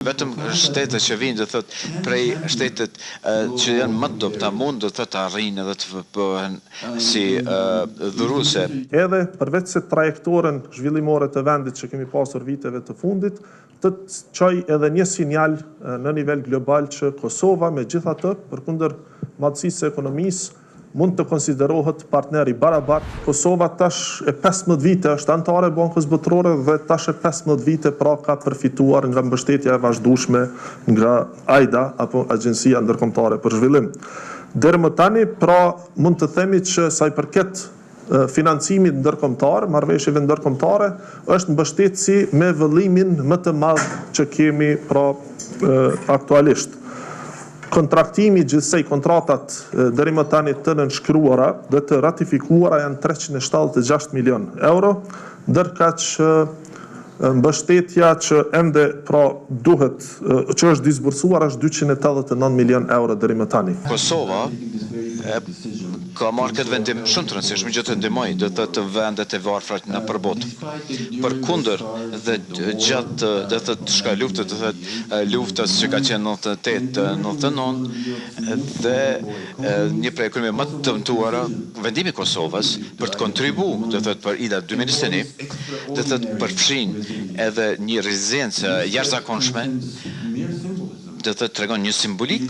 Vetëm shtetet që vinë, do thot, prej shtetet që janë më të dobta mund, do thot, arrijnë edhe të bëhen si dhuruese. Edhe përveç se trajektorën zhvillimore të vendit që kemi pasur viteve të fundit, të çoj edhe një sinjal në nivel global që Kosova megjithatë, përkundër madhësisë së ekonomisë, mund të konsiderohet partner i barabartë. Kosova tash e 15 vite është anëtare e Bankës Botërore dhe tash e 15 vite pra ka përfituar nga mbështetja e vazhdueshme nga AIDA apo Agjencia Ndërkombëtare për Zhvillim. Deri më tani pra mund të themi që sa i përket financimit ndërkombëtar, marrëveshjeve ndërkombëtare, është mbështetësi me vëllimin më të madh që kemi pra aktualisht. Kontraktimi gjithsej kontratat deri më tani të nënshkruara dhe të ratifikuara janë 376 milion euro, ndërka që mbështetja që ende pra duhet që është disbursuar është 289 milion euro deri më tani. Kosova ka marrë këtë vendim shumë të rëndësishëm që të ndihmojë do të vendet e varfra në përbot. Përkundër dhe gjatë do të shka luftës, do të luftës që ka qenë 98-99 dhe një prej ekonomive më të dëmtuara, vendimi i Kosovës për të kontribuar do të për IDA 2021, do të përfshin edhe një reziliencë jashtëzakonshme, do të tregon një simbolik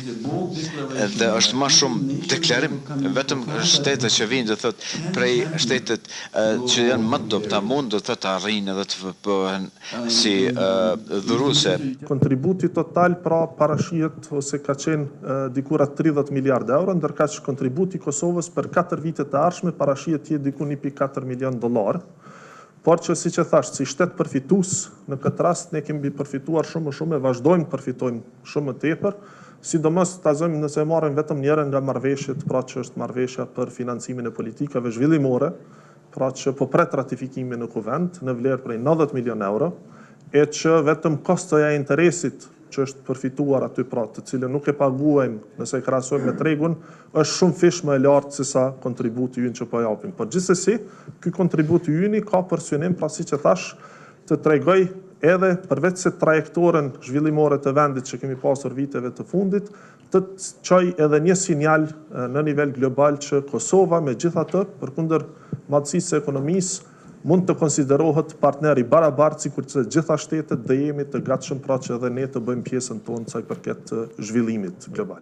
dhe është më shumë deklarim. Vetëm shtetet që vinë, do thot, prej shtetet që janë më të dobta mund, do thot, arrijnë edhe të bëhen si dhuruese. Kontributi total pra parashihet ose ka qenë diku rreth 30 miliardë euro, ndërka që kontributi i Kosovës për 4 vite të ardhshme parashihet të jetë diku 1.4 milion dollar. Por që si që thashtë, si shtet përfitus, në këtë rast ne kemi përfituar shumë e vazhdojmë përfitojmë shumë më tepër, sidomos ta zojmë nëse marrim vetëm njërin nga marrëveshjet, pra që është marrëveshja për financimin e politikave zhvillimore, pra që po pret ratifikimin në kuvend në vlerë prej 90 milion euro, e që vetëm kostoja e interesit që është përfituar aty pra të cilën nuk e paguajmë nëse e krahasojmë me tregun, është shumë fish më e lartë se sa kontributi ynë që po japim. Por gjithsesi, ky kontributi ynë ka për synim, pra si që thash, të tregoj edhe përveç se trajektorën zhvillimore të vendit që kemi pasur viteve të fundit, të çoj edhe një sinjal në nivel global që Kosova megjithatë, përkundër madhësisë së ekonomisë, mund të konsiderohet partner i barabartë, sikur që gjitha shtetet dhe jemi të gatshëm pra që edhe ne të bëjmë pjesën tonë sa i përket zhvillimit global.